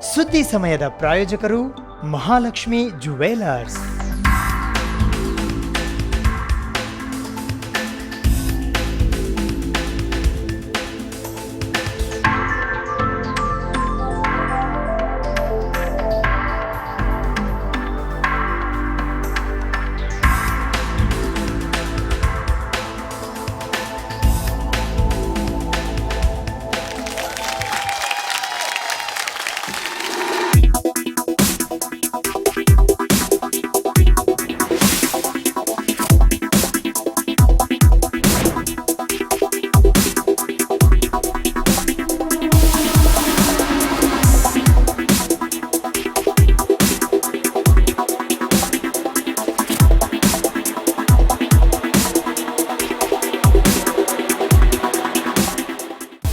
ಸುದ್ದಿ ಸಮಯದ ಪ್ರಾಯೋಜಕರು Mahalakshmi jewellers.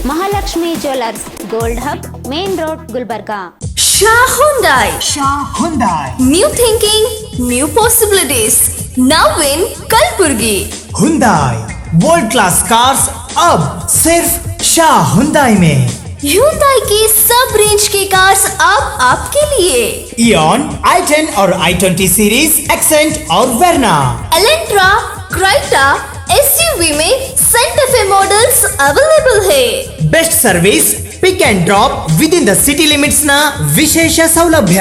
Mahalakshmi jewellers, gold hub, main road, Gulbarga. Shah Hyundai. New thinking, new possibilities. Now in Kalburgi. Hyundai world class cars अब सिर्फ Shah Hyundai में. Hyundai की सब रेंज की कार्स अब आपके लिए. इयॉन, i10 और i20 सीरीज, एक्सेंट और वेरना. एलेंट्रा, क्राइटा, SUV में सेंटा फे मॉडल्स अवेलेबल है. Best service, pick and drop within the city limits ना विशेष सौलभ्य.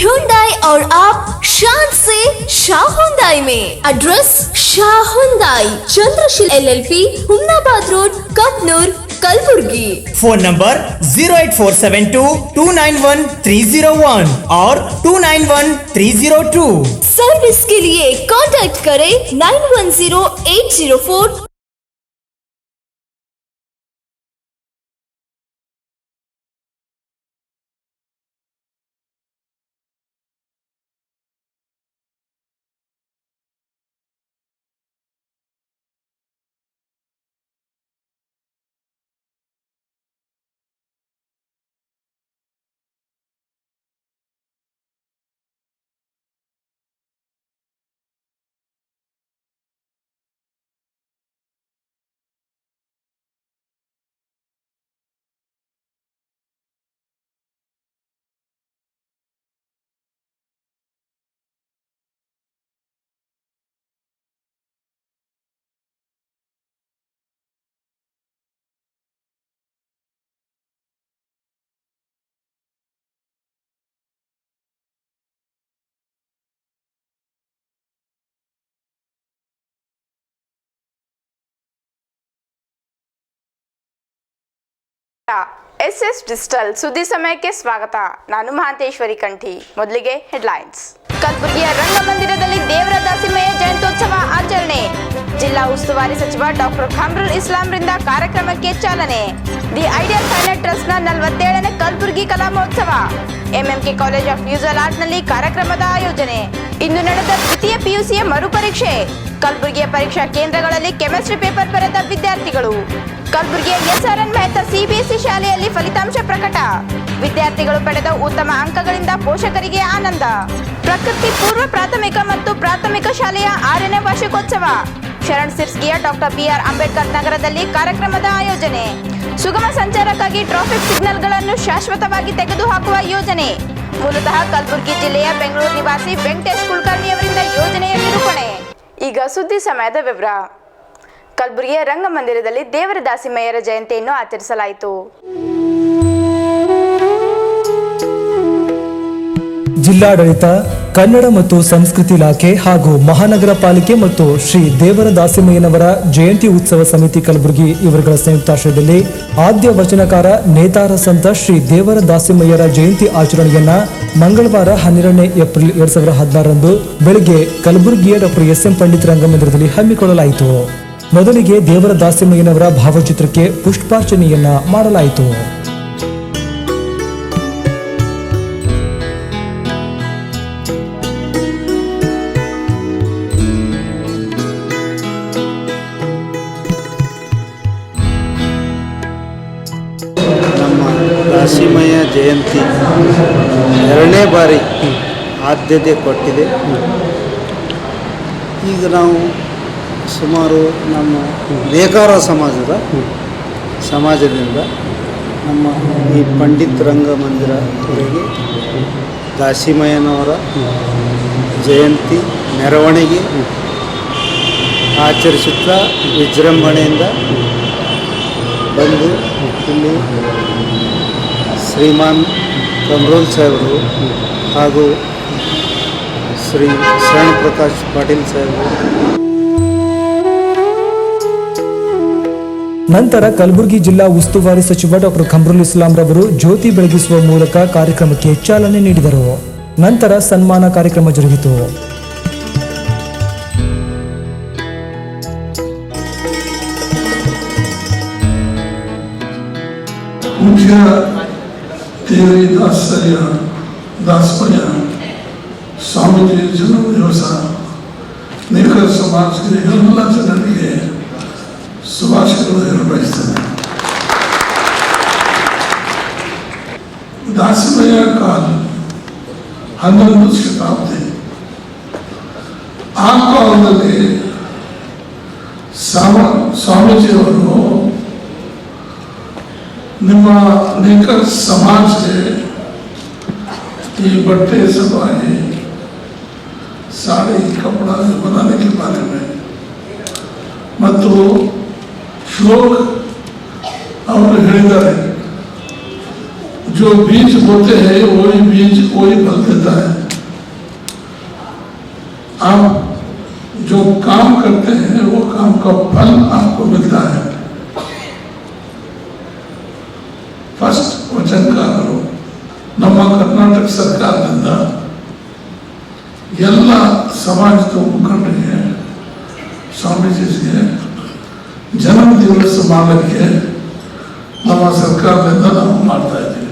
Hyundai और आप शान से शाह हुंडई में. Address Shah Hyundai, Chandrasheel LLP, Humnabad road, Kapnur, Kalaburgi. Phone number 08472291301 और 291302. सर्विस के लिए कांटेक्ट करें 910804. SS ಡಿಜಿಟಲ್ ಸುದ್ದಿ ಸಮಯಕ್ಕೆ ಸ್ವಾಗತ. ನಾನು ಮಹಾಂತೇಶ್ವರಿ ಕಂಠಿ. ಮೊದಲಿಗೆ ಹೆಡ್ಲೈನ್ಸ್. ಕಲಬುರಗಿಯ ರಂಗಮಂದಿರದಲ್ಲಿ ದೇವರ ದಾಸಿಮಯ್ಯ ಜಯಂತ್ಯೋತ್ಸವ ಆಚರಣೆ. ಜಿಲ್ಲಾ ಉಸ್ತುವಾರಿ ಸಚಿವ ಡಾಕ್ಟರ್ ಖಮ್ರುಲ್ ಇಸ್ಲಾಂರಿಂದ ಕಾರ್ಯಕ್ರಮಕ್ಕೆ ಚಾಲನೆ. ದಿ ಐಡಿಯಲ್ ಫೈನಲ್ ಟ್ರಸ್ಟ್ ನ 47ನೇ ಕಲಬುರಗಿ ಕಲಾ ಮಹೋತ್ಸವ. MMK college of visual art ನಲ್ಲಿ ಕಾರ್ಯಕ್ರಮದ ಆಯೋಜನೆ. ಇಂದು ನಡೆದ ದ್ವಿತೀಯ PUCಯ ಮರುಪರೀಕ್ಷೆ. ಕಲಬುರಗಿಯ ಪರೀಕ್ಷಾ ಕೇಂದ್ರಗಳಲ್ಲಿ ಕೆಮಿಸ್ಟ್ರಿ ಪೇಪರ್ ಬರೆದ ವಿದ್ಯಾರ್ಥಿಗಳು. ಕಲಬುರಗಿಯ SRN ಮೆಹ್ತಾ CBSE ಶಾಲೆಯಲ್ಲಿ ಫಲಿತಾಂಶ ಪ್ರಕಟ. ವಿದ್ಯಾರ್ಥಿಗಳು ಪಡೆದ ಉತ್ತಮ ಅಂಕಗಳಿಂದ ಪೋಷಕರಿಗೆ ಆನಂದ. ಪ್ರಕೃತಿ ಪೂರ್ವ ಪ್ರಾಥಮಿಕ ಮತ್ತು ಪ್ರಾಥಮಿಕ ಶಾಲೆಯ 6ನೇ ವಾರ್ಷಿಕೋತ್ಸವ. ಶರಣ್ ಸಿರ್ಸ್ಕಿಯ ಡಾಕ್ಟರ್ BR ಅಂಬೇಡ್ಕರ್ ನಗರದಲ್ಲಿ ಕಾರ್ಯಕ್ರಮದ ಆಯೋಜನೆ. ಸುಗಮ ಸಂಚಾರಕ್ಕಾಗಿ ಟ್ರಾಫಿಕ್ ಸಿಗ್ನಲ್ಗಳನ್ನು ಶಾಶ್ವತವಾಗಿ ತೆಗೆದುಹಾಕುವ ಯೋಜನೆ. ಮೂಲತಃ ಕಲಬುರಗಿ ಜಿಲ್ಲೆಯ ಬೆಂಗಳೂರು ನಿವಾಸಿ ವೆಂಕಟೇಶ್ ಕುಲಕರ್ಣಿ ಅವರಿಂದ ಯೋಜನೆಯ ನಿರೂಪಣೆ. ಈಗ ಸುದ್ದಿ ಸಮಯದ ವಿವರ. ಕಲಬುರಗಿಯ ರಂಗಮಂದಿರದಲ್ಲಿ ದೇವರ ದಾಸಿಮಯ್ಯರ ಜಯಂತಿಯನ್ನು ಆಚರಿಸಲಾಯಿತು. ಜಿಲ್ಲಾಡಳಿತ, ಕನ್ನಡ ಮತ್ತು ಸಂಸ್ಕೃತಿ ಇಲಾಖೆ ಹಾಗೂ ಮಹಾನಗರ ಪಾಲಿಕೆ ಮತ್ತು ಶ್ರೀ ದೇವರ ದಾಸಿಮಯ್ಯನವರ ಜಯಂತಿ ಉತ್ಸವ ಸಮಿತಿ ಕಲಬುರಗಿ ಇವರುಗಳ ಸಂಯುಕ್ತಾಶ್ರಯದಲ್ಲಿ ಆದ್ಯ ವಚನಕಾರ ನೇತಾರ ಸಂತ ಶ್ರೀ ದೇವರ ದಾಸಿಮಯ್ಯರ ಜಯಂತಿ ಆಚರಣೆಯನ್ನ ಮಂಗಳವಾರ 12ನೇ ಏಪ್ರಿಲ್ 2016ರಂದು ಬೆಳಗ್ಗೆ ಕಲಬುರಗಿಯ ಡಾಕ್ಟರ್ SM ಪಂಡಿತ್ ರಂಗಮಂದಿರದಲ್ಲಿ ಹಮ್ಮಿಕೊಳ್ಳಲಾಯಿತು. ಮೊದಲಿಗೆ ದೇವರ ದಾಸಿಮಯ್ಯನವರ ಭಾವಚಿತ್ರಕ್ಕೆ ಪುಷ್ಪಾರ್ಚನೆಯನ್ನ ಮಾಡಲಾಯಿತು. ದಾಸಿಮಯ್ಯ ಜಯಂತಿ 2ನೇ ಬಾರಿ ಆದ್ಯತೆ ಕೊಟ್ಟಿದೆ. ಈಗ ನಾವು ಸುಮಾರು ನಮ್ಮ ನೇಕಾರ ಸಮಾಜದಿಂದ ನಮ್ಮ ಈ ಪಂಡಿತ್ ರಂಗಮಂದಿರವರೆಗೆ ದಾಸಿಮಯ್ಯನವರ ಜಯಂತಿ ಮೆರವಣಿಗೆ ಆಚರಿಸುತ್ತಾ ವಿಜೃಂಭಣೆಯಿಂದ ಬಂದು ಇಲ್ಲಿ ಶ್ರೀಮಾನ್ ಕಮರೋಲ್ ಸಾಹೇಬರು ಹಾಗೂ ಶ್ರೀ ಶರಣ ಪ್ರಕಾಶ್ ಪಾಟೀಲ್ ಸಾಹೇಬರು. ನಂತರ ಕಲಬುರಗಿ ಜಿಲ್ಲಾ ಉಸ್ತುವಾರಿ ಸಚಿವ ಡಾಕ್ಟರ್ ಖಮ್ರುಲ್ ಇಸ್ಲಾಂ ರವರು ಜ್ಯೋತಿ ಬೆಳಗಿಸುವ ಮೂಲಕ ಕಾರ್ಯಕ್ರಮಕ್ಕೆ ಚಾಲನೆ ನೀಡಿದರು. ನಂತರ ಸನ್ಮಾನ ಕಾರ್ಯಕ್ರಮ ಜರುಗಿತು. ಮುಖ್ಯ ತೇರಿ ದಾಸಪಯ್ಯ ಸ್ವಾಮೀಜಿ ಜನ್ಮ ದಿವಸ ನೇಕಾರ ಸಮಾಜಕ್ಕೆ ಎಲ್ಲ ಜನರಿಗೆ ಶುಭಾಶಯಗಳು ಬಯಸ್ತೇನೆ. ದಾಸಪಯ್ಯ ಕಾಲ 11 ಶತಾಬ್ದಿ. ಆ ಕಾಲದಲ್ಲಿ ಸ್ವಾಮೀಜಿಯವರು ನಿಮ್ಮ ನೇಕಾರ ಸಮಾಜಕ್ಕೆ ಈ बट्टे सफाई साड़ी कपड़ा बनाने के बारे में ಮತ್ತು श्लोक और ಹೇಳಿದ್ದಾರೆ. जो बीज बोते हैं वही बीज वही फल देता है. आप जो काम करते हैं वो काम का फल आपको मिलता है. फर्स्ट वचनकाರರು ನಮ್ಮ ಕರ್ನಾಟಕ ಸರ್ಕಾರದಿಂದ ಎಲ್ಲ ಸಮಾಜದ ಮುಖಂಡರಿಗೆ ಸ್ವಾಮೀಜಿಗೆ ಜನ್ಮ ದಿವಸ ಮಾಡಲಿಕ್ಕೆ ನಮ್ಮ ಸರ್ಕಾರದಿಂದ ನಾವು ಮಾಡ್ತಾ ಇದ್ದೀವಿ.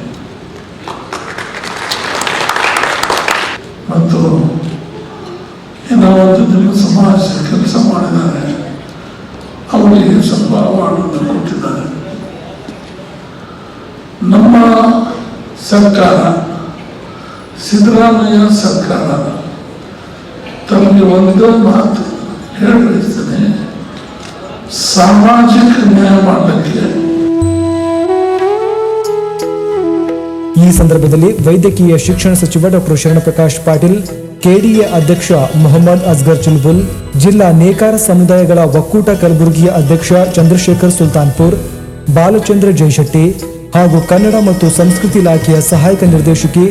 ಮತ್ತು ಏನೋ ಒಂದು ದಿನ ಸಮಾಜ ಕೆಲಸ ಮಾಡಿದ್ದಾರೆ, ಅವರಿಗೆ ಸ್ವಲ್ಪ ಅವಾರ್ಡನ್ನು ಕೊಟ್ಟಿದ್ದಾರೆ. ನಮ್ಮ ಸರ್ಕಾರ ಸಿದ್ದರಾಮಯ್ಯ ಸರ್ಕಾರ ತಮಗೆ ಒಂದೇ ಮಾತು ಹೇಳಬಯಸ್ತೇನೆ, ಸಾಮಾಜಿಕ ನ್ಯಾಯ ಮಾಡಲಿಕ್ಕೆ. ಈ ಸಂದರ್ಭದಲ್ಲಿ ವೈದ್ಯಕೀಯ ಶಿಕ್ಷಣ ಸಚಿವ ಡಾಕ್ಟರ್ ಶರಣ ಪ್ರಕಾಶ್ ಪಾಟೀಲ್, ಕೆಡಿಎ ಅಧ್ಯಕ್ಷ ಮೊಹಮ್ಮದ್ ಅಸ್ಗರ್ ಚುಲ್ಬುಲ್, ಜಿಲ್ಲಾ ನೇಕಾರ ಸಮುದಾಯಗಳ ಒಕ್ಕೂಟ ಕಲಬುರಗಿಯ ಅಧ್ಯಕ್ಷ ಚಂದ್ರಶೇಖರ್ ಸುಲ್ತಾನ್ಪುರ್, ಬಾಲಚಂದ್ರ ಜೈಶೆಟ್ಟಿ ಹಾಗೂ ಕನ್ನಡ ಮತ್ತು ಸಂಸ್ಕೃತಿ ಇಲಾಖೆಯ ಸಹಾಯಕ ನಿರ್ದೇಶಕಿ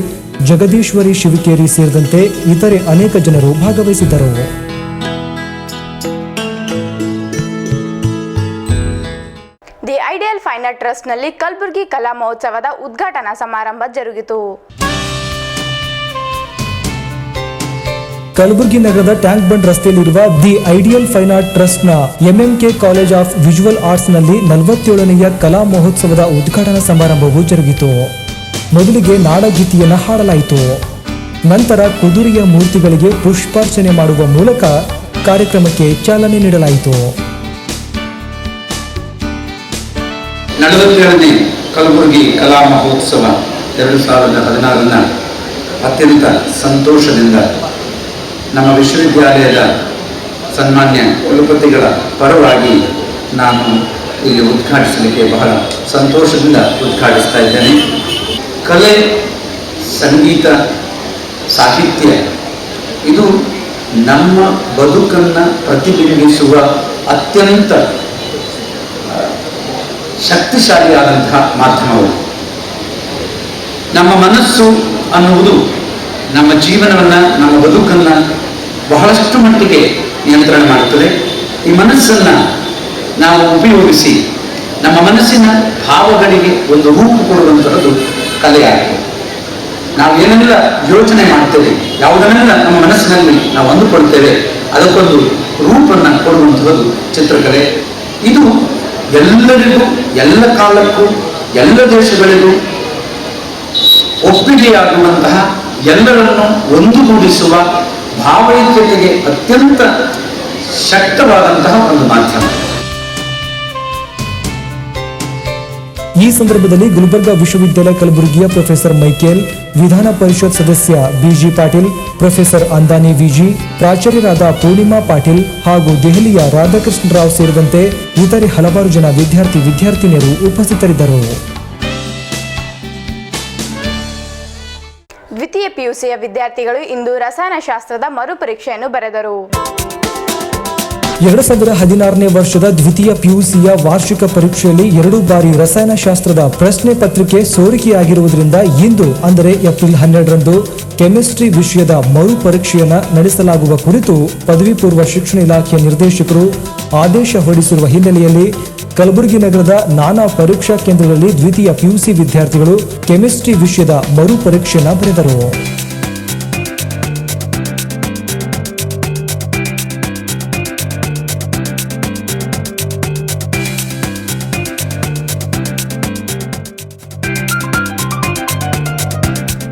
ಜಗದೀಶ್ವರಿ ಶಿವಿಕೇರಿ ಸೇರಿದಂತೆ ಇತರೆ ಅನೇಕ ಜನರು ಭಾಗವಹಿಸಿದ್ದರು. ದಿ ಐಡಿಯಲ್ ಫೈನ್ ಆರ್ಟ್ ಟ್ರಸ್ಟ್ನಲ್ಲಿ ಕಲಬುರಗಿ ಕಲಾ ಮಹೋತ್ಸವದ ಉದ್ಘಾಟನಾ ಸಮಾರಂಭ ಜರುಗಿತು. ಕಲಬುರಗಿ ನಗರದ ಟ್ಯಾಂಕ್ ಬಂಡ್ ರಸ್ತೆಯಲ್ಲಿರುವ ದಿ ಐಡಿಯಲ್ ಫೈನ್ ಆರ್ಟ್ ಟ್ರಸ್ಟ್ನ ಎಂಎಂಕೆ ಕಾಲೇಜ್ ಆಫ್ ವಿಜುವಲ್ ಆರ್ಟ್ಸ್ನಲ್ಲಿ 47ನೆಯ ಕಲಾ ಮಹೋತ್ಸವದ ಉದ್ಘಾಟನಾ ಸಮಾರಂಭವು ಜರುಗಿತು. ಮೊದಲಿಗೆ ನಾಡಗೀತೆಯನ್ನು ಹಾಡಲಾಯಿತು. ನಂತರ ಕುದುರೆಯ ಮೂರ್ತಿಗಳಿಗೆ ಪುಷ್ಪಾರ್ಚನೆ ಮಾಡುವ ಮೂಲಕ ಕಾರ್ಯಕ್ರಮಕ್ಕೆ ಚಾಲನೆ ನೀಡಲಾಯಿತು. 47ನೇ ಕಲಬುರಗಿ ಕಲಾ ಮಹೋತ್ಸವ 2016ನ ಅತ್ಯಂತ ಸಂತೋಷದಿಂದ ನಮ್ಮ ವಿಶ್ವವಿದ್ಯಾಲಯದ ಸನ್ಮಾನ್ಯ ಕುಲಪತಿಗಳ ಪರವಾಗಿ ನಾನು ಇಲ್ಲಿ ಉದ್ಘಾಟಿಸಲಿಕ್ಕೆ ಬಹಳ ಸಂತೋಷದಿಂದ ಉದ್ಘಾಟಿಸ್ತಾ ಇದ್ದೇನೆ. ಕಲೆ, ಸಂಗೀತ, ಸಾಹಿತ್ಯ ಇದು ನಮ್ಮ ಬದುಕನ್ನು ಪ್ರತಿಬಿಂಬಿಸುವ ಅತ್ಯಂತ ಶಕ್ತಿಶಾಲಿಯಾದಂತಹ ಮಾಧ್ಯಮಗಳು. ನಮ್ಮ ಮನಸ್ಸು ಅನ್ನುವುದು ನಮ್ಮ ಜೀವನವನ್ನು, ನಮ್ಮ ಬದುಕನ್ನು ಬಹಳಷ್ಟು ಮಟ್ಟಿಗೆ ನಿಯಂತ್ರಣ ಮಾಡುತ್ತದೆ. ಈ ಮನಸ್ಸನ್ನು ನಾವು ಉಪಯೋಗಿಸಿ ನಮ್ಮ ಮನಸ್ಸಿನ ಭಾವಗಳಿಗೆ ಒಂದು ರೂಪ ಕೊಡುವಂಥದ್ದು ಕಲೆಯಾಗಿದೆ. ನಾವು ಏನೆಲ್ಲ ಯೋಚನೆ ಮಾಡ್ತೇವೆ, ಯಾವುದನ್ನೆಲ್ಲ ನಮ್ಮ ಮನಸ್ಸಿನಲ್ಲಿ ನಾವು ಅಂದುಕೊಳ್ತೇವೆ, ಅದಕ್ಕೊಂದು ರೂಪನ್ನು ಕೊಡುವಂಥದ್ದು ಚಿತ್ರಕಲೆ. ಇದು ಎಲ್ಲರಿಗೂ, ಎಲ್ಲ ಕಾಲಕ್ಕೂ, ಎಲ್ಲ ದೇಶಗಳಿಗೂ ಒಪ್ಪಿಗೆಯಾಗುವಂತಹ, ಎಲ್ಲರನ್ನು ಒಂದುಗೂಡಿಸುವ, ಭಾವೈಕ್ಯತೆಗೆ ಅತ್ಯಂತ ಶಕ್ತವಾದಂತಹ ಒಂದು ಮಾಧ್ಯಮ. ಈ ಸಂದರ್ಭದಲ್ಲಿ ಗುಲ್ಬರ್ಗಾ ವಿಶ್ವವಿದ್ಯಾಲಯ ಕಲಬುರಗಿಯ ಪ್ರೊಫೆಸರ್ ಮೈಕೇಲ್, ವಿಧಾನ ಪರಿಷತ್ ಸದಸ್ಯ ಬಿಜಿ ಪಾಟೀಲ್, ಪ್ರೊಫೆಸರ್ ಅಂದಾನಿ ವಿಜಿ, ಪ್ರಾಚಾರ್ಯರಾದ ಪೂರ್ಣಿಮಾ ಪಾಟೀಲ್ ಹಾಗೂ ದೆಹಲಿಯ ರಾಧಾಕೃಷ್ಣ ರಾವ್ ಸೇರಿದಂತೆ ಇತರೆ ಹಲವಾರು ಜನ ವಿದ್ಯಾರ್ಥಿನಿಯರು ಉಪಸ್ಥಿತರಿದ್ದರು. ದ್ವಿತೀಯ ಪಿಯುಸಿಯ ವಿದ್ಯಾರ್ಥಿಗಳು ಇಂದು ರಸಾಯನಶಾಸ್ತ್ರದ ಮರುಪರೀಕ್ಷೆಯನ್ನು ಬರೆದರು. 2016ನೇ ವರ್ಷದ ದ್ವಿತೀಯ ಪಿಯುಸಿಯ ವಾರ್ಷಿಕ ಪರೀಕ್ಷೆಯಲ್ಲಿ 2 ಬಾರಿ ರಸಾಯನಶಾಸ್ತ್ರದ ಪ್ರಶ್ನೆ ಪತ್ರಿಕೆ ಸೋರಿಕೆಯಾಗಿರುವುದರಿಂದ ಇಂದು ಅಂದರೆ ಏಪ್ರಿಲ್ 12ರಂದು ಕೆಮಿಸ್ಟ್ರಿ ವಿಷಯದ ಮರು ಪರೀಕ್ಷೆಯನ್ನು ನಡೆಸಲಾಗುವ ಕುರಿತು ಪದವಿ ಪೂರ್ವ ಶಿಕ್ಷಣ ಇಲಾಖೆಯ ನಿರ್ದೇಶಕರು ಆದೇಶ ಹೊರಡಿಸಿರುವ ಹಿನ್ನೆಲೆಯಲ್ಲಿ ಕಲಬುರಗಿ ನಗರದ ನಾನಾ ಪರೀಕ್ಷಾ ಕೇಂದ್ರಗಳಲ್ಲಿ ದ್ವಿತೀಯ ಪಿಯುಸಿ ವಿದ್ಯಾರ್ಥಿಗಳು ಕೆಮಿಸ್ಟ್ರಿ ವಿಷಯದ ಮರು ಪರೀಕ್ಷೆಯನ್ನು ಬರೆದರು.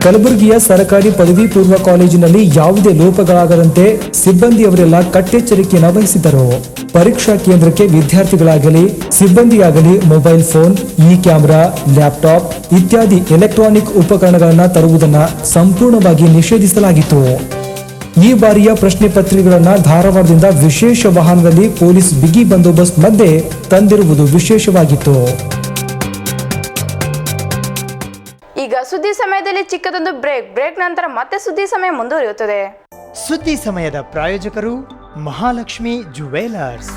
ಕಲಬುರಗಿಯ ಸರ್ಕಾರಿ ಪದವಿ ಪೂರ್ವ ಕಾಲೇಜಿನಲ್ಲಿ ಯಾವುದೇ ಲೋಪಗಳಾಗದಂತೆ ಸಿಬ್ಬಂದಿಯವರೆಲ್ಲ ಕಟ್ಟೆಚ್ಚರಿಕೆಯನ್ನು ವಹಿಸಿದ್ದರು. ಪರೀಕ್ಷಾ ಕೇಂದ್ರಕ್ಕೆ ವಿದ್ಯಾರ್ಥಿಗಳಾಗಲಿ ಸಿಬ್ಬಂದಿಯಾಗಲಿ ಮೊಬೈಲ್ ಫೋನ್, ಇ ಕ್ಯಾಮೆರಾ, ಲ್ಯಾಪ್ಟಾಪ್ ಇತ್ಯಾದಿ ಎಲೆಕ್ಟ್ರಾನಿಕ್ ಉಪಕರಣಗಳನ್ನು ತರುವುದನ್ನು ಸಂಪೂರ್ಣವಾಗಿ ನಿಷೇಧಿಸಲಾಗಿತ್ತು. ಈ ಬಾರಿಯ ಪ್ರಶ್ನೆ ಪತ್ರಿಕೆಗಳನ್ನು ಧಾರವಾಡದಿಂದ ವಿಶೇಷ ವಾಹನದಲ್ಲಿ ಪೊಲೀಸ್ ಬಿಗಿ ಬಂದೋಬಸ್ತ್ ಮಧ್ಯೆ ತಂದಿರುವುದು ವಿಶೇಷವಾಗಿತ್ತು. ಈಗ ಸುದ್ದಿ ಸಮಯದಲ್ಲಿ ಚಿಕ್ಕದೊಂದು ಬ್ರೇಕ್ ನಂತರ ಮತ್ತೆ ಸುದ್ದಿ ಸಮಯ ಮುಂದುವರಿಯುತ್ತದೆ. ಸುದ್ದಿ ಸಮಯದ ಪ್ರಾಯೋಜಕರು Mahalakshmi jewellers.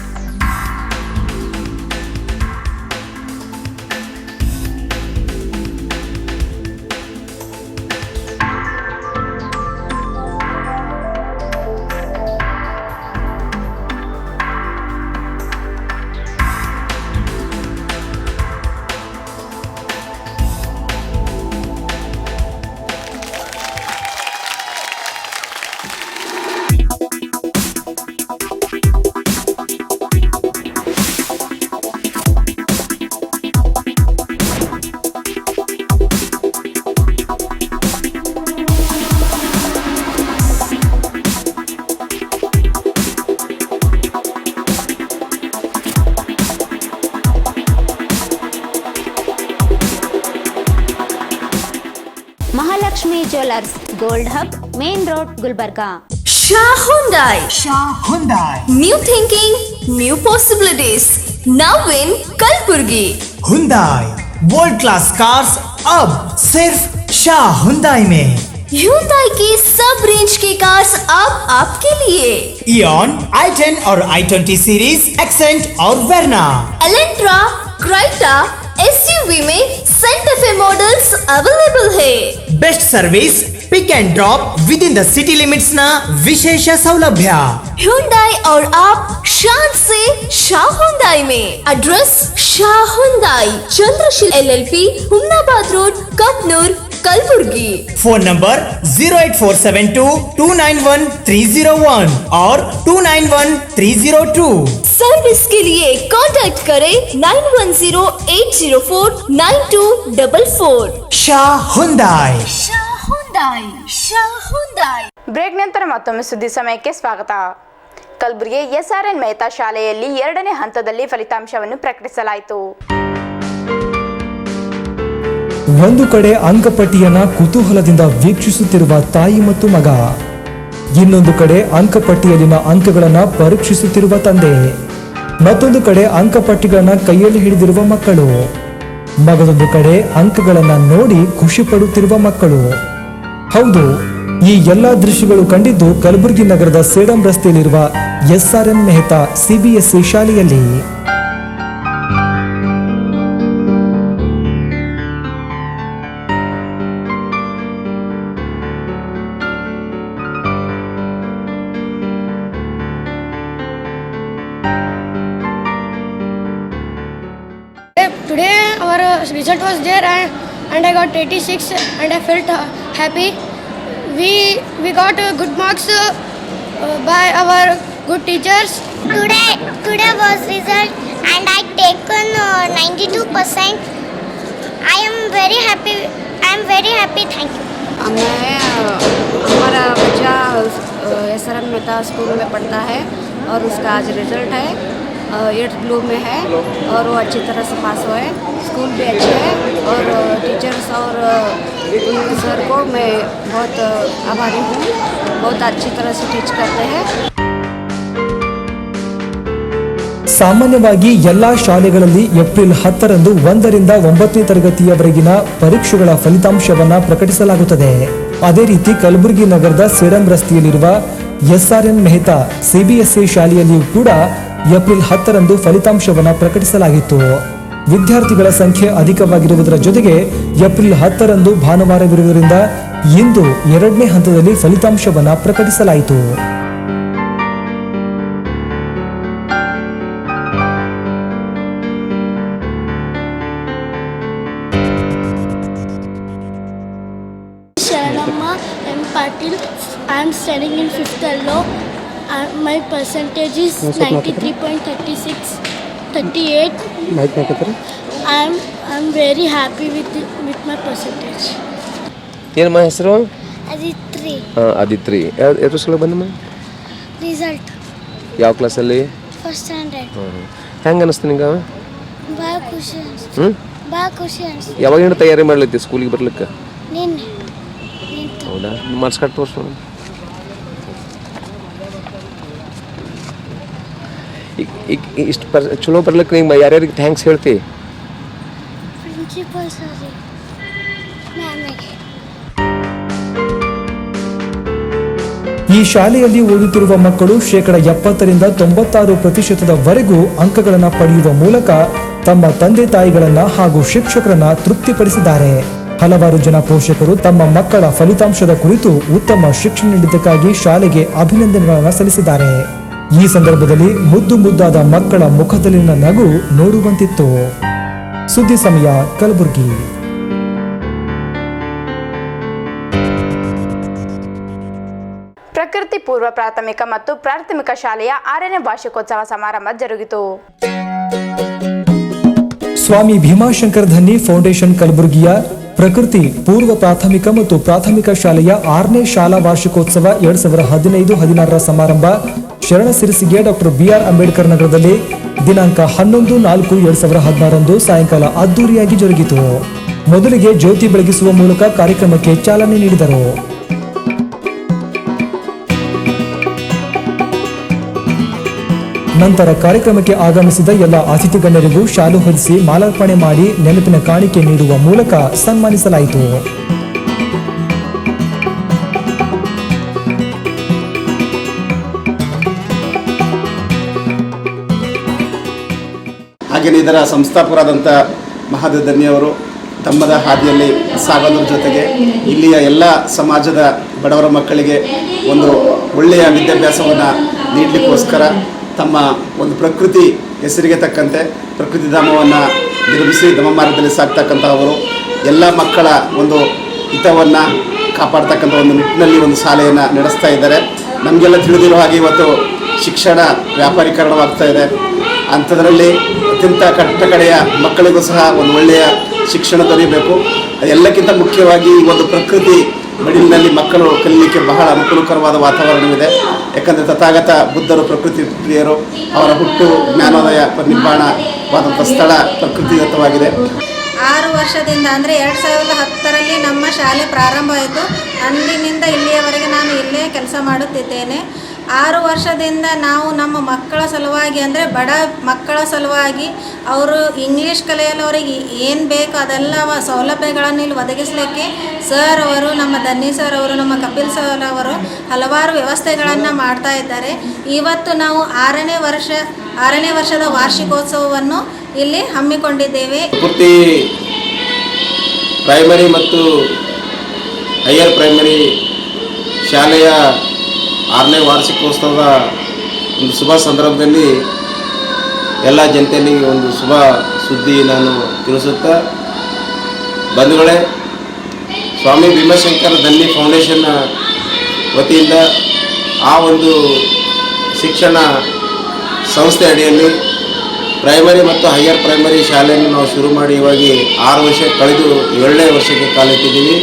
Mahalakshmi jewellers, gold hub, main road, Gulbarga. Shah Hyundai. New thinking, new possibilities. Now in Kalburgi. Hyundai world class cars अब सिर्फ शाह हुंदाई में. Hyundai की सब रेंज के कार्स अब आपके लिए. इयॉन, i10 और i20 सीरीज, एक्सेंट और वेरना, एलेंट्रा, क्राइटा, SUV में सेंटा फे मॉडल्स अवेलेबल है. Best service, pick and drop within the city limits ना विशेष सौलभ्य. Hyundai और आप शान से शाह हुंदाई में. Address Shah Hyundai, Chandrasheel LLP, Humnabad road, Kapnur, Kalaburgi. Phone number 08472291301 और 291302. सर्विस के लिए कांटेक्ट करें 9108049244. शाह हुंदाई. ಬ್ರೇಕ್ ನಂತರ ಮತ್ತೊಮ್ಮೆ ಸುದ್ದಿ ಸಮಯಕ್ಕೆ ಸ್ವಾಗತ. ಕಲಬುರಗಿ SRN ಮೆಹ್ತಾ ಶಾಲೆಯಲ್ಲಿ 2ನೇ ಹಂತದಲ್ಲಿ ಫಲಿತಾಂಶವನ್ನು ಪ್ರಕಟಿಸಲಾಯಿತು. ಒಂದು ಕಡೆ ಅಂಕಪಟ್ಟಿಯನ್ನ ಕುತೂಹಲದಿಂದ ವೀಕ್ಷಿಸುತ್ತಿರುವ ತಾಯಿ ಮತ್ತು ಮಗ, ಇನ್ನೊಂದು ಕಡೆ ಅಂಕಪಟ್ಟಿಯಲ್ಲಿನ ಅಂಕಗಳನ್ನ ಪರೀಕ್ಷಿಸುತ್ತಿರುವ ತಂದೆ, ಮತ್ತೊಂದು ಕಡೆ ಅಂಕಪಟ್ಟಿಗಳನ್ನ ಕೈಯಲ್ಲಿ ಹಿಡಿದಿರುವ ಮಕ್ಕಳು, ಮಗದೊಂದು ಕಡೆ ಅಂಕಗಳನ್ನ ನೋಡಿ ಖುಷಿ ಪಡುತ್ತಿರುವ ಮಕ್ಕಳು. ಹೌದು, ಈ ಎಲ್ಲಾ ದೃಶ್ಯಗಳು ಕಂಡಿದ್ದು ಕಲಬುರಗಿ ನಗರದ ಸೇಡಂ ರಸ್ತೆಯಲ್ಲಿರುವ SRN ಮೆಹ್ತಾ CBSE ಶಾಲೆಯಲ್ಲಿ. Today our result was there and I got 86 and I felt happy. We got good marks by our good teachers. Today was result and I taken 92%. I am very happy. Thank you. हमारा बच्चा SRN Mehta school में पढ़ता है और उसका आज result है 8th group में है और वो अच्छी तरह से पास हुए. स्कूल भी अच्छे है और टीचर्स और सर को मैं बहुत आभारी हूँ. बहुत अच्छी तरह से टीच करते हैं. ಸಾಮಾನ್ಯವಾಗಿ ಎಲ್ಲಾ ಶಾಲೆಗಳಲ್ಲಿ ಏಪ್ರಿಲ್ 10ರಂದು 1ರಿಂದ 9ನೇ ತರಗತಿಯವರೆಗಿನ ಪರೀಕ್ಷೆಗಳ ಫಲಿತಾಂಶವನ್ನ ಪ್ರಕಟಿಸಲಾಗುತ್ತದೆ. ಅದೇ ರೀತಿ ಕಲಬುರಗಿ ನಗರದ ಸೇಡಂ ರಸ್ತೆಯಲ್ಲಿರುವ SRN ಮೆಹ್ತಾ CBSE ಶಾಲೆಯಲ್ಲಿಯೂ ಕೂಡ ಏಪ್ರಿಲ್ 10ರಂದು ಫಲಿತಾಂಶವನ್ನು ಪ್ರಕಟಿಸಲಾಗಿತ್ತು. ವಿದ್ಯಾರ್ಥಿಗಳ ಸಂಖ್ಯೆ ಅಧಿಕವಾಗಿರುವುದರ ಜೊತೆಗೆ ಏಪ್ರಿಲ್ 10ರಂದು ಭಾನುವಾರವಿರುವುದರಿಂದ ಇಂದು 2ನೇ ಹಂತದಲ್ಲಿ ಫಲಿತಾಂಶವನ್ನು ಪ್ರಕಟಿಸಲಾಯಿತು. Sharanamma M. Patil. I am studying in 5th LO. My percentage is 93.36, 38. I am very happy with my percentage. ಏನಮ್ಮ ಹೆಸರು? Aditri. ಆದಿತ್ರಿ. ಎಷ್ಟು ಸಲ ಬಂದಮ್ಮ? Result. ಯಾವ ಕ್ಲಾಸಲ್ಲಿ? First standard. ಹೆಂಗೆ ಅನಿಸ್ತು ನಿಂಗೆ? ಭಾಳ ಖುಷಿ ಅನಿಸ್ತು. ಭಾಳ ಖುಷಿ ಅನಿಸ್ತು. ಯಾವಾಗಿಂದ ತಯಾರಿ ಮಾಡ್ಲತ್ತಿ ಸ್ಕೂಲಿಗೆ ಬರ್ಲಿಕ್ಕೆ? ನಿನ್ನೆ. ಹೌದಾ? ಮಾರ್ಕ್ಸ್ ಕಾರ್ಡ್ ತೋರಿಸೋಣ. ಈಗ ಇಷ್ಟು ಚಲೋ ಬರ್ಲಿಕ್ಕೆ ನಿಂಗೆ ಯಾರ್ಯಾರಿಗೆ ಥ್ಯಾಂಕ್ಸ್ ಹೇಳ್ತಿ? ಪ್ರಿನ್ಸಿಪಲ್ ಸರ್, ಮ್ಯಾಮಿಗೆ. ಈ ಶಾಲೆಯಲ್ಲಿ ಓದುತ್ತಿರುವ ಮಕ್ಕಳು 70% 96% ಅಂಕಗಳನ್ನು ಪಡೆಯುವ ಮೂಲಕ ತಮ್ಮ ತಂದೆ ತಾಯಿಗಳನ್ನ ಹಾಗೂ ಶಿಕ್ಷಕರನ್ನ ತೃಪ್ತಿಪಡಿಸಿದ್ದಾರೆ. ಹಲವಾರು ಜನ ಪೋಷಕರು ತಮ್ಮ ಮಕ್ಕಳ ಫಲಿತಾಂಶದ ಕುರಿತು ಉತ್ತಮ ಶಿಕ್ಷಣ ನೀಡಿದ್ದಕ್ಕಾಗಿ ಶಾಲೆಗೆ ಅಭಿನಂದನೆಗಳನ್ನು ಸಲ್ಲಿಸಿದ್ದಾರೆ. ಈ ಸಂದರ್ಭದಲ್ಲಿ ಮುದ್ದು ಮುದ್ದಾದ ಮಕ್ಕಳ ಮುಖದಲ್ಲಿನ ನಗು ನೋಡುವಂತಿತ್ತು. ಸುದ್ದಿ ಸಮಯ ಕಲಬುರಗಿ. ಪ್ರಕೃತಿ ಪೂರ್ವ ಪ್ರಾಥಮಿಕ ಮತ್ತು ಪ್ರಾಥಮಿಕ ಶಾಲೆಯ 6ನೇ ವಾರ್ಷಿಕೋತ್ಸವ ಸಮಾರಂಭ ಜರುಗಿತು. ಸ್ವಾಮಿ ಭೀಮಾಶಂಕರ ಧನ್ನಿ ಫೌಂಡೇಶನ್ ಕಲಬುರಗಿಯ ಪ್ರಕೃತಿ ಪೂರ್ವ ಪ್ರಾಥಮಿಕ ಮತ್ತು ಪ್ರಾಥಮಿಕ ಶಾಲೆಯ 6ನೇ ಶಾಲಾ ವಾರ್ಷಿಕೋತ್ಸವ 2015-16ರ ಸಮಾರಂಭ ಶರಣಸಿರಿಸಿಗೆ ಡಾಕ್ಟರ್ BR ಅಂಬೇಡ್ಕರ್ ನಗರದಲ್ಲಿ ದಿನಾಂಕ 11/4/2016ರಂದು ಸಾಯಂಕಾಲ ಅದ್ದೂರಿಯಾಗಿ ಜರುಗಿತು. ಮೊದಲಿಗೆ ಜ್ಯೋತಿ ಬೆಳಗಿಸುವ ಮೂಲಕ ಕಾರ್ಯಕ್ರಮಕ್ಕೆ ಚಾಲನೆ ನೀಡಿದರು. ನಂತರ ಕಾರ್ಯಕ್ರಮಕ್ಕೆ ಆಗಮಿಸಿದ ಎಲ್ಲ ಅತಿಥಿ ಗಣ್ಯರಿಗೂ ಶಾಲು ಹೊದಿಸಿ ಮಾಲಾರ್ಪಣೆ ಮಾಡಿ ನೆನಪಿನ ಕಾಣಿಕೆ ನೀಡುವ ಮೂಲಕ ಸನ್ಮಾನಿಸಲಾಯಿತು. ಹಾಗೆಯೇ ಇದರ ಸಂಸ್ಥಾಪಕರಾದಂಥ ಮಹಾದೇವ ಧನ್ಯವರು ತಮ್ಮದ ಹಾದಿಯಲ್ಲಿ ಸಾಗೋದ್ರ ಜೊತೆಗೆ ಇಲ್ಲಿಯ ಎಲ್ಲ ಸಮಾಜದ ಬಡವರ ಮಕ್ಕಳಿಗೆ ಒಂದು ಒಳ್ಳೆಯ ವಿದ್ಯಾಭ್ಯಾಸವನ್ನು ನೀಡಲಿಕ್ಕೋಸ್ಕರ ತಮ್ಮ ಒಂದು ಪ್ರಕೃತಿ ಹೆಸರಿಗೆ ತಕ್ಕಂತೆ ಪ್ರಕೃತಿ ಧಾಮವನ್ನು ನಿರ್ಮಿಸಿ ಧಮ್ಮ ಮಾರ್ಗದಲ್ಲಿ ಸಾಗ್ತಕ್ಕಂಥ ಅವರು ಎಲ್ಲ ಮಕ್ಕಳ ಒಂದು ಹಿತವನ್ನು ಕಾಪಾಡ್ತಕ್ಕಂಥ ಒಂದು ನಿಟ್ಟಿನಲ್ಲಿ ಒಂದು ಶಾಲೆಯನ್ನು ನಡೆಸ್ತಾ ಇದ್ದಾರೆ. ನಮಗೆಲ್ಲ ತಿಳಿದಿರೋ ಹಾಗೆ ಇವತ್ತು ಶಿಕ್ಷಣ ವ್ಯಾಪಾರೀಕರಣವಾಗ್ತಾ ಇದೆ. ಅಂಥದ್ರಲ್ಲಿ ಅತ್ಯಂತ ಕಟ್ಟಕಡೆಯ ಮಕ್ಕಳಿಗೂ ಸಹ ಒಂದು ಒಳ್ಳೆಯ ಶಿಕ್ಷಣ ದೊರೆಯಬೇಕು. ಎಲ್ಲಕ್ಕಿಂತ ಮುಖ್ಯವಾಗಿ ಈ ಒಂದು ಪ್ರಕೃತಿ ಮಡಿಲಿನಲ್ಲಿ ಮಕ್ಕಳು ಕಲಿಯಲಿಕ್ಕೆ ಬಹಳ ಅನುಕೂಲಕರವಾದ ವಾತಾವರಣವಿದೆ. ಯಾಕಂದರೆ ತಥಾಗತ ಬುದ್ಧರು ಪ್ರಕೃತಿ ಪ್ರಿಯರು, ಅವರ ಹುಟ್ಟು ಜ್ಞಾನೋದಯ ಪರಿನಿರ್ವಾಣವಾದಂಥ ಸ್ಥಳ ಪ್ರಕೃತಿದತ್ತವಾಗಿದೆ. 6 ವರ್ಷದಿಂದ ಅಂದರೆ 2010ರಲ್ಲಿ ನಮ್ಮ ಶಾಲೆ ಪ್ರಾರಂಭ ಆಯಿತು. ಅಂದಿನಿಂದ ಇಲ್ಲಿಯವರೆಗೆ ನಾನು ಇಲ್ಲೇ ಕೆಲಸ ಮಾಡುತ್ತಿದ್ದೇನೆ. 6 ವರ್ಷದಿಂದ ನಾವು ನಮ್ಮ ಮಕ್ಕಳ ಸಲುವಾಗಿ ಅಂದರೆ ಬಡ ಮಕ್ಕಳ ಸಲುವಾಗಿ ಅವರು ಇಂಗ್ಲೀಷ್ ಕಲಿಯಲು ಅವರಿಗೆ ಏನು ಬೇಕು ಅದೆಲ್ಲ ಸೌಲಭ್ಯಗಳನ್ನು ಇಲ್ಲಿ ಒದಗಿಸಲಿಕ್ಕೆ ಸರ್ ಅವರು, ನಮ್ಮ ಧನ್ನಿ ಸರ್ ಅವರು, ನಮ್ಮ ಕಪಿಲ್ ಸರ್ ಅವರು ಹಲವಾರು ವ್ಯವಸ್ಥೆಗಳನ್ನು ಮಾಡ್ತಾ ಇದ್ದಾರೆ. ಇವತ್ತು ನಾವು 6ನೇ ವರ್ಷದ ವಾರ್ಷಿಕೋತ್ಸವವನ್ನು ಇಲ್ಲಿ ಹಮ್ಮಿಕೊಂಡಿದ್ದೇವೆ. ಪೂರ್ತಿ ಪ್ರೈಮರಿ ಮತ್ತು ಹೈಯರ್ ಪ್ರೈಮರಿ ಶಾಲೆಯ 6ನೇ ವಾರ್ಷಿಕೋತ್ಸವದ ಒಂದು ಶುಭ ಸಂದರ್ಭದಲ್ಲಿ ಎಲ್ಲ ಜನತೆಯಲ್ಲಿ ಒಂದು ಶುಭ ಸುದ್ದಿ ನಾನು ತಿಳಿಸುತ್ತಾ, ಬಂಧುಗಳೇ, ಸ್ವಾಮಿ ಭೀಮಾಶಂಕರ ಧನ್ನಿ ಫೌಂಡೇಶನ್ ವತಿಯಿಂದ ಆ ಒಂದು ಶಿಕ್ಷಣ ಸಂಸ್ಥೆ ಅಡಿಯಲ್ಲಿ ಪ್ರೈಮರಿ ಮತ್ತು ಹೈಯರ್ ಪ್ರೈಮರಿ ಶಾಲೆಯನ್ನು ನಾವು ಶುರು ಮಾಡಿ ಇವಾಗ 6 ವರ್ಷ ಕಳೆದು 7ನೇ ವರ್ಷಕ್ಕೆ ಕಾಲಿಟ್ಟಿದ್ದೀವಿ.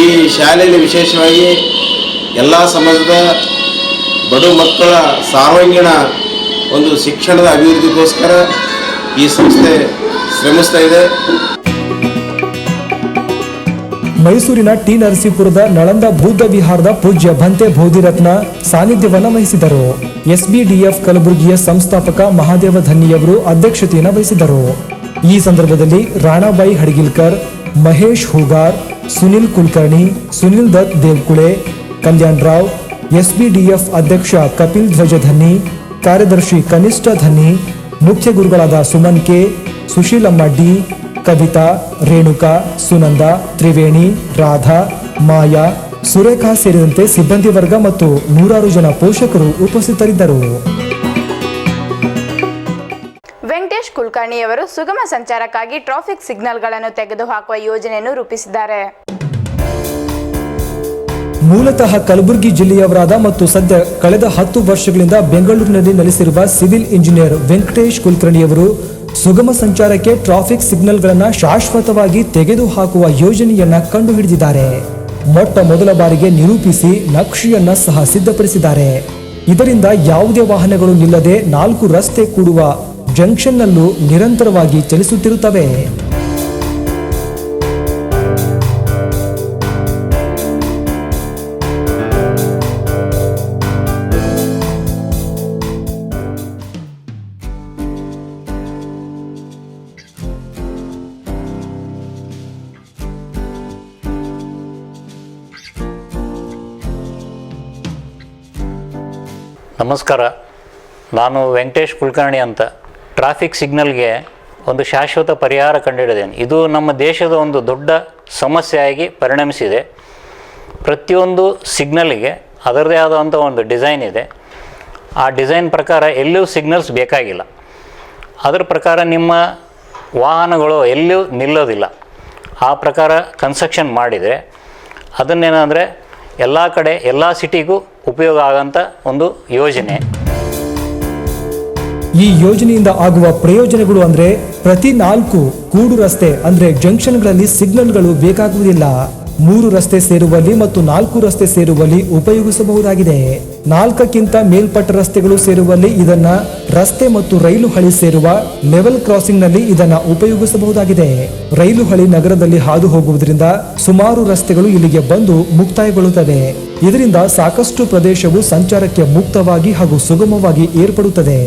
ಈ ಶಾಲೆಯಲ್ಲಿ ವಿಶೇಷವಾಗಿ ಎಲ್ಲ ಸಮಾಜದ ಬಡ ಮಕ್ಕಳ ಸರ್ವಾಂಗೀಣ ಒಂದು ಶಿಕ್ಷಣದ ಅಭಿವೃದ್ಧಿಗೋಸ್ಕರ ಈ ಸಂಸ್ಥೆ ಶ್ರಮಿಸ್ತಾ ಇದೆ. ಮೈಸೂರಿನ ಟಿ ನರಸೀಪುರದ ನಳಂದ ಬೌದ್ಧ ವಿಹಾರದ ಪೂಜ್ಯ ಭಂತೆ ಬೋಧಿರತ್ನ ಸಾನ್ನಿಧ್ಯವನ್ನು ವಹಿಸಿದರು. SBDF ಕಲಬುರಗಿಯ ಸಂಸ್ಥಾಪಕ ಮಹಾದೇವ ಧನ್ನಿಯವರು ಅಧ್ಯಕ್ಷತೆಯನ್ನು ವಹಿಸಿದರು. ಈ ಸಂದರ್ಭದಲ್ಲಿ ರಾಣಾಬಾಯಿ ಹಡಗಿಲ್ಕರ್, ಮಹೇಶ್ ಹೂಗಾರ್, ಸುನಿಲ್ ಕುಲಕರ್ಣಿ, ಸುನಿಲ್ ದತ್ ದೇವ್ಕುಳೆ, ಕಲ್ಯಾಣ್ ರಾವ್, SBDF ಅಧ್ಯಕ್ಷ ಕಪಿಲ್ ಧ್ವಜಧನ್ನಿ, ಕಾರ್ಯದರ್ಶಿ ಕನಿಷ್ಠ ಧನ್ನಿ, ಮುಖ್ಯ ಗುರುಗಳಾದ ಸುಮನ್ ಕೆ, ಸುಶೀಲಮ್ಮ ಡಿ, ಕವಿತಾ, ರೇಣುಕಾ, ಸುನಂದ, ತ್ರಿವೇಣಿ, ರಾಧಾ, ಮಾಯಾ, ಸುರೇಖಾ ಸೇರಿದಂತೆ ಸಿಬ್ಬಂದಿ ವರ್ಗ ಮತ್ತು ನೂರಾರು ಜನ ಪೋಷಕರು ಉಪಸ್ಥಿತರಿದ್ದರು. ವೆಂಕಟೇಶ್ ಕುಲಕರ್ಣಿಯವರು ಸುಗಮ ಸಂಚಾರಕ್ಕಾಗಿ ಟ್ರಾಫಿಕ್ ಸಿಗ್ನಲ್ಗಳನ್ನು ತೆಗೆದುಹಾಕುವ ಯೋಜನೆಯನ್ನು ರೂಪಿಸಿದ್ದಾರೆ. ಮೂಲತಃ ಕಲಬುರಗಿ ಜಿಲ್ಲೆಯವರಾದ ಮತ್ತು ಸದ್ಯ ಕಳೆದ 10 ವರ್ಷಗಳಿಂದ ಬೆಂಗಳೂರಿನಲ್ಲಿ ನೆಲೆಸಿರುವ ಸಿವಿಲ್ ಇಂಜಿನಿಯರ್ ವೆಂಕಟೇಶ್ ಕುಲಕರ್ಣಿಯವರು ಸುಗಮ ಸಂಚಾರಕ್ಕೆ ಟ್ರಾಫಿಕ್ ಸಿಗ್ನಲ್ಗಳನ್ನು ಶಾಶ್ವತವಾಗಿ ತೆಗೆದುಹಾಕುವ ಯೋಜನೆಯನ್ನ ಕಂಡುಹಿಡಿದಿದ್ದಾರೆ. ಮೊಟ್ಟ ಮೊದಲ ಬಾರಿಗೆ ನಿರೂಪಿಸಿ ನಕ್ಷೆಯನ್ನ ಸಹ ಸಿದ್ಧಪಡಿಸಿದ್ದಾರೆ. ಇದರಿಂದ ಯಾವುದೇ ವಾಹನಗಳು ನಿಲ್ಲದೆ 4 ರಸ್ತೆ ಕೂಡುವ ಜಂಕ್ಷನ್ನಲ್ಲೂ ನಿರಂತರವಾಗಿ ಚಲಿಸುತ್ತಿರುತ್ತವೆ. ನಮಸ್ಕಾರ, ನಾನು ವೆಂಕಟೇಶ್ ಕುಲಕರ್ಣಿ ಅಂತ. ಟ್ರಾಫಿಕ್ ಸಿಗ್ನಲ್ಗೆ ಒಂದು ಶಾಶ್ವತ ಪರಿಹಾರ ಕಂಡುಹಿಡಿದೇನೆ. ಇದು ನಮ್ಮ ದೇಶದ ಒಂದು ದೊಡ್ಡ ಸಮಸ್ಯೆಯಾಗಿ ಪರಿಣಮಿಸಿದೆ. ಪ್ರತಿಯೊಂದು ಸಿಗ್ನಲ್ಗೆ ಅದರದೇ ಆದಂಥ ಒಂದು ಡಿಸೈನ್ ಇದೆ. ಆ ಡಿಸೈನ್ ಪ್ರಕಾರ ಎಲ್ಲೂ ಸಿಗ್ನಲ್ಸ್ ಬೇಕಾಗಿಲ್ಲ. ಅದರ ಪ್ರಕಾರ ನಿಮ್ಮ ವಾಹನಗಳು ಎಲ್ಲೂ ನಿಲ್ಲೋದಿಲ್ಲ. ಆ ಪ್ರಕಾರ ಕನ್ಸ್ಟ್ರಕ್ಷನ್ ಮಾಡಿದರೆ ಅದನ್ನೇನೆಂದರೆ ಎಲ್ಲ ಕಡೆ ಎಲ್ಲ ಸಿಟಿಗೂ ಉಪಯೋಗ ಆಗೋಂಥ ಒಂದು ಯೋಜನೆ. ಈ ಯೋಜನೆಯಿಂದ ಆಗುವ ಪ್ರಯೋಜನಗಳು ಅಂದ್ರೆ ಪ್ರತಿ 4 ಕೂಡು ರಸ್ತೆ ಅಂದ್ರೆ ಜಂಕ್ಷನ್ಗಳಲ್ಲಿ ಸಿಗ್ನಲ್ಗಳು ಬೇಕಾಗುವುದಿಲ್ಲ. 3 ರಸ್ತೆ ಸೇರುವಲ್ಲಿ ಮತ್ತು 4 ರಸ್ತೆ ಸೇರುವಲ್ಲಿ ಉಪಯೋಗಿಸಬಹುದಾಗಿದೆ. 4ಕ್ಕಿಂತ ಮೇಲ್ಪಟ್ಟ ರಸ್ತೆಗಳು ಸೇರುವಲ್ಲಿ ಇದನ್ನ ರಸ್ತೆ ಮತ್ತು ರೈಲು ಹಳಿ ಸೇರುವ ಲೆವೆಲ್ ಕ್ರಾಸಿಂಗ್ ನಲ್ಲಿ ಇದನ್ನ ಉಪಯೋಗಿಸಬಹುದಾಗಿದೆ. ರೈಲು ಹಳಿ ನಗರದಲ್ಲಿ ಹಾದು ಹೋಗುವುದರಿಂದ ಸುಮಾರು ರಸ್ತೆಗಳು ಇಲ್ಲಿಗೆ ಬಂದು ಮುಕ್ತಾಯಗೊಳ್ಳುತ್ತವೆ. ಇದರಿಂದ ಸಾಕಷ್ಟು ಪ್ರದೇಶವು ಸಂಚಾರಕ್ಕೆ ಮುಕ್ತವಾಗಿ ಹಾಗೂ ಸುಗಮವಾಗಿ ಏರ್ಪಡುತ್ತದೆ.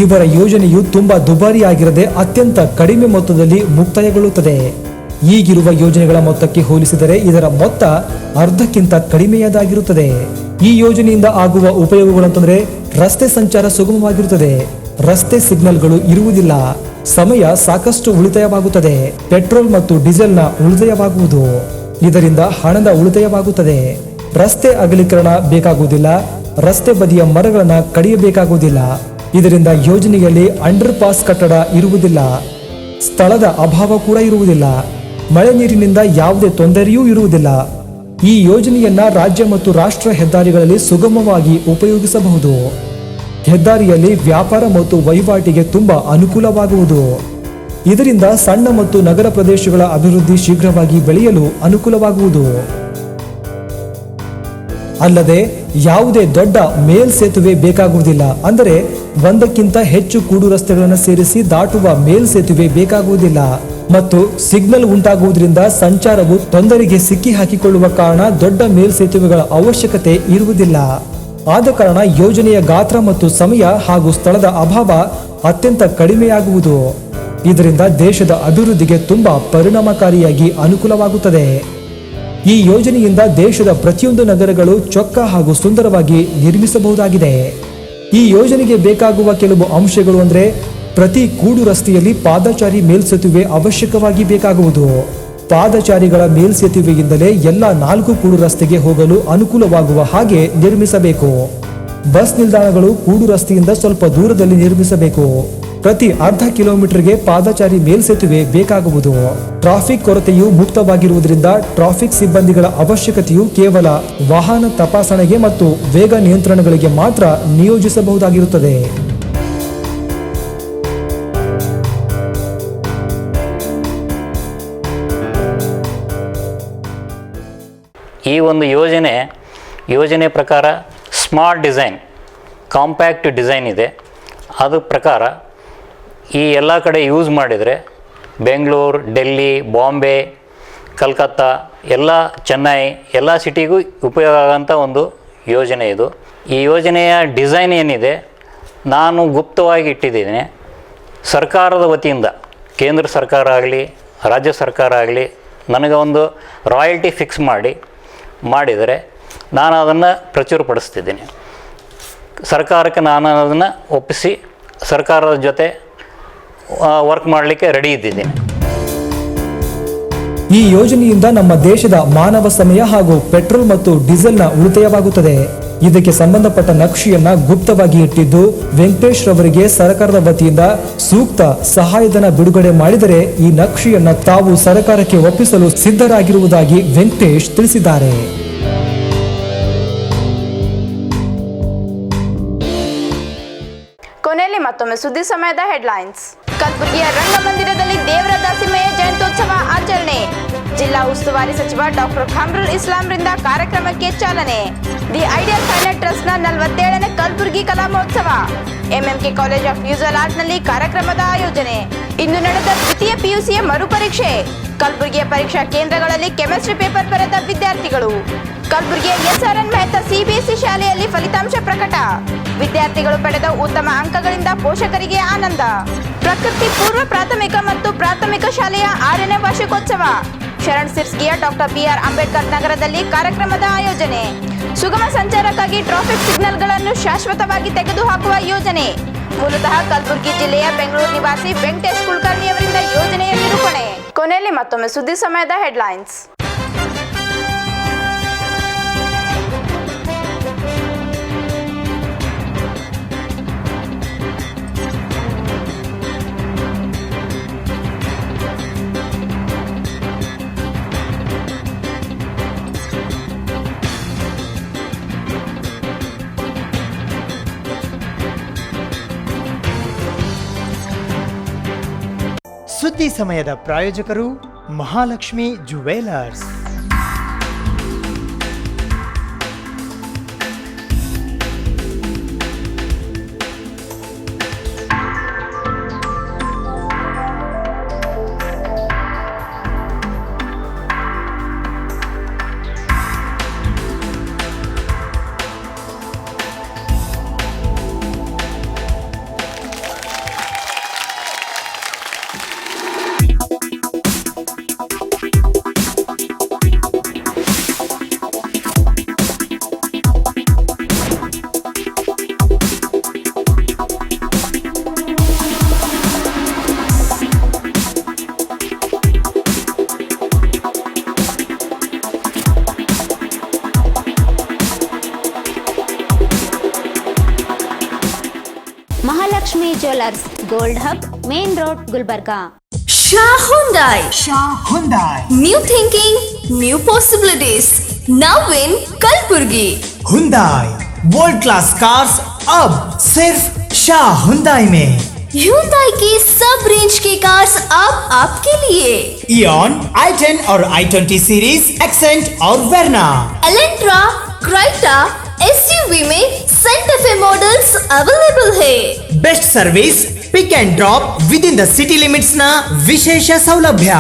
ಇವರ ಯೋಜನೆಯು ತುಂಬಾ ದುಬಾರಿಯಾಗಿರದೆ ಅತ್ಯಂತ ಕಡಿಮೆ ಮೊತ್ತದಲ್ಲಿ ಮುಕ್ತಾಯಗೊಳ್ಳುತ್ತದೆ. ಈಗಿರುವ ಯೋಜನೆಗಳ ಮೊತ್ತಕ್ಕೆ ಹೋಲಿಸಿದರೆ ಇದರ ಮೊತ್ತ ಅರ್ಧಕ್ಕಿಂತ ಕಡಿಮೆಯಾದಾಗಿರುತ್ತದೆ. ಈ ಯೋಜನೆಯಿಂದ ಆಗುವ ಉಪಯೋಗಗಳಂತಂದ್ರೆ ರಸ್ತೆ ಸಂಚಾರ ಸುಗಮವಾಗಿರುತ್ತದೆ. ರಸ್ತೆ ಸಿಗ್ನಲ್ಗಳು ಇರುವುದಿಲ್ಲ. ಸಮಯ ಸಾಕಷ್ಟು ಉಳಿತಾಯವಾಗುತ್ತದೆ. ಪೆಟ್ರೋಲ್ ಮತ್ತು ಡೀಸೆಲ್ನ ಉಳಿತಾಯವಾಗುವುದು. ಇದರಿಂದ ಹಣದ ಉಳಿತಾಯವಾಗುತ್ತದೆ. ರಸ್ತೆ ಅಗಲೀಕರಣ ಬೇಕಾಗುವುದಿಲ್ಲ. ರಸ್ತೆ ಬದಿಯ ಮರಗಳನ್ನು ಕಡಿಯಬೇಕಾಗುವುದಿಲ್ಲ. ಇದರಿಂದ ಯೋಜನೆಯಲ್ಲಿ ಅಂಡರ್ ಪಾಸ್ ಕಟ್ಟಡ ಇರುವುದಿಲ್ಲ. ಸ್ಥಳದ ಅಭಾವ ಕೂಡ ಇರುವುದಿಲ್ಲ. ಮಳೆ ನೀರಿನಿಂದ ಯಾವುದೇ ತೊಂದರೆಯೂ ಇರುವುದಿಲ್ಲ. ಈ ಯೋಜನೆಯನ್ನ ರಾಜ್ಯ ಮತ್ತು ರಾಷ್ಟ್ರ ಹೆದ್ದಾರಿಗಳಲ್ಲಿ ಸುಗಮವಾಗಿ ಉಪಯೋಗಿಸಬಹುದು. ಹೆದ್ದಾರಿಯಲ್ಲಿ ವ್ಯಾಪಾರ ಮತ್ತು ವಹಿವಾಟಿಗೆ ತುಂಬಾ ಅನುಕೂಲವಾಗುವುದು. ಇದರಿಂದ ಸಣ್ಣ ಮತ್ತು ನಗರ ಪ್ರದೇಶಗಳ ಅಭಿವೃದ್ಧಿ ಶೀಘ್ರವಾಗಿ ಬೆಳೆಯಲು ಅನುಕೂಲವಾಗುವುದು. ಅಲ್ಲದೆ ಯಾವುದೇ ದೊಡ್ಡ ಮೇಲ್ಸೇತುವೆ ಬೇಕಾಗುವುದಿಲ್ಲ. ಅಂದರೆ ಒಂದಕ್ಕಿಂತ ಹೆಚ್ಚು ಕೂಡು ರಸ್ತೆಗಳನ್ನು ಸೇರಿಸಿ ದಾಟುವ ಮೇಲ್ಸೇತುವೆ ಬೇಕಾಗುವುದಿಲ್ಲ. ಮತ್ತು ಸಿಗ್ನಲ್ ಉಂಟಾಗುವುದರಿಂದ ಸಂಚಾರವು ತೊಂದರೆಗೆ ಸಿಕ್ಕಿ ಹಾಕಿಕೊಳ್ಳುವ ಕಾರಣ ದೊಡ್ಡ ಮೇಲ್ಸೇತುವೆಗಳ ಅವಶ್ಯಕತೆ ಇರುವುದಿಲ್ಲ. ಆದ ಕಾರಣ ಯೋಜನೆಯ ಗಾತ್ರ ಮತ್ತು ಸಮಯ ಹಾಗೂ ಸ್ಥಳದ ಅಭಾವ ಅತ್ಯಂತ ಕಡಿಮೆಯಾಗುವುದು. ಇದರಿಂದ ದೇಶದ ಅಭಿವೃದ್ಧಿಗೆ ತುಂಬಾ ಪರಿಣಾಮಕಾರಿಯಾಗಿ ಅನುಕೂಲವಾಗುತ್ತದೆ. ಈ ಯೋಜನೆಯಿಂದ ದೇಶದ ಪ್ರತಿಯೊಂದು ನಗರಗಳು ಚೊಕ್ಕ ಹಾಗೂ ಸುಂದರವಾಗಿ ನಿರ್ಮಿಸಬಹುದಾಗಿದೆ. ಈ ಯೋಜನೆಗೆ ಬೇಕಾಗುವ ಕೆಲವು ಅಂಶಗಳು ಅಂದ್ರೆ ಪ್ರತಿ ಕೂಡು ರಸ್ತೆಯಲ್ಲಿ ಪಾದಚಾರಿ ಮೇಲ್ಸೇತುವೆ ಅವಶ್ಯಕವಾಗಿ ಬೇಕಾಗುವುದು. ಪಾದಚಾರಿಗಳ ಮೇಲ್ಸೇತುವೆಯಿಂದಲೇ ಎಲ್ಲ 4 ಕೂಡು ರಸ್ತೆಗೆ ಹೋಗಲು ಅನುಕೂಲವಾಗುವ ಹಾಗೆ ನಿರ್ಮಿಸಬೇಕು. ಬಸ್ ನಿಲ್ದಾಣಗಳು ಕೂಡು ರಸ್ತೆಯಿಂದ ಸ್ವಲ್ಪ ದೂರದಲ್ಲಿ ನಿರ್ಮಿಸಬೇಕು. ಪ್ರತಿ ಅರ್ಧ ಕಿಲೋಮೀಟರ್ಗೆ ಪಾದಚಾರಿ ಮೇಲ್ಸೇತುವೆ ಬೇಕಾಗುವುದು. ಟ್ರಾಫಿಕ್ ಕೊರತೆಯು ಮುಕ್ತವಾಗಿರುವುದರಿಂದ ಟ್ರಾಫಿಕ್ ಸಿಬ್ಬಂದಿಗಳ ಅವಶ್ಯಕತೆಯು ಕೇವಲ ವಾಹನ ತಪಾಸಣೆಗೆ ಮತ್ತು ವೇಗ ನಿಯಂತ್ರಣಗಳಿಗೆ ಮಾತ್ರ ನಿಯೋಜಿಸಬಹುದಾಗಿರುತ್ತದೆ. ಈ ಒಂದು ಯೋಜನೆ ಪ್ರಕಾರ ಸ್ಮಾರ್ಟ್ ಡಿಸೈನ್, ಕಾಂಪ್ಯಾಕ್ಟ್ ಡಿಸೈನ್ ಇದೆ. ಅದ್ರ ಪ್ರಕಾರ ಈ ಎಲ್ಲ ಕಡೆ ಯೂಸ್ ಮಾಡಿದರೆ ಬೆಂಗಳೂರು, ಡೆಲ್ಲಿ, ಬಾಂಬೆ, ಕಲ್ಕತ್ತಾ, ಎಲ್ಲ ಚೆನ್ನೈ ಎಲ್ಲ ಸಿಟಿಗೂ ಉಪಯೋಗ ಆಗೋಂಥ ಒಂದು ಯೋಜನೆ ಇದು. ಈ ಯೋಜನೆಯ ಡಿಸೈನ್ ಏನಿದೆ ನಾನು ಗುಪ್ತವಾಗಿ ಇಟ್ಟಿದ್ದೀನಿ. ಸರ್ಕಾರದ ವತಿಯಿಂದ ಕೇಂದ್ರ ಸರ್ಕಾರ ಆಗಲಿ, ರಾಜ್ಯ ಸರ್ಕಾರ ಆಗಲಿ, ನನಗೆ ಒಂದು ರಾಯಲ್ಟಿ ಫಿಕ್ಸ್ ಮಾಡಿದರೆ ನಾನು ಅದನ್ನು ಪ್ರಚುರಪಡಿಸ್ತಿದ್ದೀನಿ. ಸರ್ಕಾರಕ್ಕೆ ನಾನು ಅದನ್ನು ಒಪ್ಪಿಸಿ ಸರ್ಕಾರದ ಜೊತೆ ವರ್ಕ್ ಮಾಡಲಿಕ್ಕೆ ರೆಡಿ ಇದ್ದಿದ್ದೀನಿ. ಈ ಯೋಜನೆಯಿಂದ ನಮ್ಮ ದೇಶದ ಮಾನವ ಸಮಯ ಹಾಗೂ ಪೆಟ್ರೋಲ್ ಮತ್ತು ಡೀಸೆಲ್ನ ಉಳಿತಾಯವಾಗುತ್ತದೆ. ಇದಕ್ಕೆ ಸಂಬಂಧಪಟ್ಟ ನಕ್ಷೆಯನ್ನ ಗುಪ್ತವಾಗಿ ಇಟ್ಟಿದ್ದು ವೆಂಕಟೇಶ್ ರವರಿಗೆ ಸರ್ಕಾರದ ವತಿಯಿಂದ ಸೂಕ್ತ ಸಹಾಯಧನ ಬಿಡುಗಡೆ ಮಾಡಿದರೆ ಈ ನಕ್ಷೆಯನ್ನ ತಾವು ಸರ್ಕಾರಕ್ಕೆ ಒಪ್ಪಿಸಲು ಸಿದ್ಧರಾಗಿರುವುದಾಗಿ ವೆಂಕಟೇಶ್ ತಿಳಿಸಿದ್ದಾರೆ. ಕೊನೆಯಲ್ಲಿ ಮತ್ತೊಮ್ಮೆ ಸುದ್ದಿ ಸಮಯದ ಹೆಡ್ಲೈನ್ಸ್. ಕಲಬುರಗಿಯ ರಂಗಮಂದಿರದಲ್ಲಿ ದೇವರ ದಾಸಿಮಯ್ಯ ಜಯಂತ್ಯೋತ್ಸವ ಆಚರಣೆ. ಜಿಲ್ಲಾ ಉಸ್ತುವಾರಿ ಸಚಿವ ಡಾಕ್ಟರ್ ಖಮ್ರುಲ್ ಇಸ್ಲಾಂರಿಂದ ಕಾರ್ಯಕ್ರಮಕ್ಕೆ ಚಾಲನೆ. ದಿ ಐಡಿಯಲ್ ಫೈನಲ್ ಟ್ರಸ್ಟ್ನ 47ನೇ ಕಲಬುರಗಿ ಕಲಾ ಮಹೋತ್ಸವ. ಎಂಎಂಕೆ ಕಾಲೇಜ್ ಆಫ್ ವಿಜುವಲ್ ಆರ್ಟ್ನಲ್ಲಿ ಕಾರ್ಯಕ್ರಮದ ಆಯೋಜನೆ. ಇಂದು ನಡೆದ ದ್ವಿತೀಯ ಪಿಯುಸಿಯ ಮರುಪರೀಕ್ಷೆ. ಕಲಬುರಗಿಯ ಪರೀಕ್ಷಾ ಕೇಂದ್ರಗಳಲ್ಲಿ ಕೆಮಿಸ್ಟ್ರಿ ಪೇಪರ್ ಬರೆದ ವಿದ್ಯಾರ್ಥಿಗಳು. ಕಲಬುರಗಿಯ ಎಸ್ಆರ್ಎನ್ ಮೆಹ್ತಾ ಸಿಬಿಎಸ್ಇ ಶಾಲೆಯಲ್ಲಿ ಫಲಿತಾಂಶ ಪ್ರಕಟ. ವಿದ್ಯಾರ್ಥಿಗಳು ಪಡೆದ ಉತ್ತಮ ಅಂಕಗಳಿಂದ ಪೋಷಕರಿಗೆ ಆನಂದ. ಪ್ರಕೃತಿ ಪೂರ್ವ ಪ್ರಾಥಮಿಕ ಮತ್ತು ಪ್ರಾಥಮಿಕ ಶಾಲೆಯ 6ನೇ ವಾರ್ಷಿಕೋತ್ಸವ. ಶರಣ್ ಸಿರ್ಸ್ಕಿಯ ಡಾಕ್ಟರ್ ಬಿಆರ್ ಅಂಬೇಡ್ಕರ್ ನಗರದಲ್ಲಿ ಕಾರ್ಯಕ್ರಮದ ಆಯೋಜನೆ. ಸುಗಮ ಸಂಚಾರಕ್ಕಾಗಿ ಟ್ರಾಫಿಕ್ ಸಿಗ್ನಲ್ಗಳನ್ನು ಶಾಶ್ವತವಾಗಿ ತೆಗೆದುಹಾಕುವ ಯೋಜನೆ. ಮೂಲತಃ ಕಲಬುರಗಿ ಜಿಲ್ಲೆಯ ಬೆಂಗಳೂರು ನಿವಾಸಿ ವೆಂಕಟೇಶ್ ಕುಲಕರ್ಣಿಯವರಿಂದ ಯೋಜನೆಯ ನಿರೂಪಣೆ. ಕೊನೆಯಲ್ಲಿ ಮತ್ತೊಮ್ಮೆ ಸುದ್ದಿ ಸಮಯದ ಹೆಡ್ಲೈನ್ಸ್. ಸುದ್ದಿ ಸಮಯದ ಪ್ರಾಯೋಜಕರು Mahalakshmi jewellers. Mahalakshmi jewellers gold hub main road Gulbarga. Shah Hyundai. New thinking, new possibilities. Now in Kalburgi. Hyundai world class cars अब सिर्फ शाह Hyundai में. Hyundai की सब रेंज के कार्स अब आपके लिए. Eon, i10 और i20 सीरीज, एक्सेंट और वेरना. एलेंट्रा, क्राइटा, SUV में सेंटा फे मॉडल्स अवेलेबल है. Best service, pick and drop within the city limits ना विशेष सौलभ्य.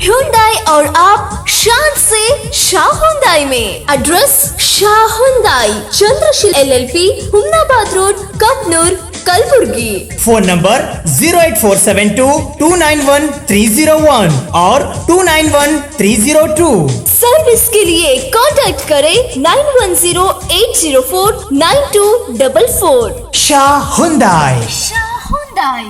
Hyundai और आप शान से शाह Hyundai में. Address Shah Hyundai, Chandrasheel LLP, Humnabad road, Kapnur, Kalaburgi. Phone number 08472291301 और 291302. सर्विस के लिए कांटेक्ट करें 9108049244. शाह Hyundai. Hyundai.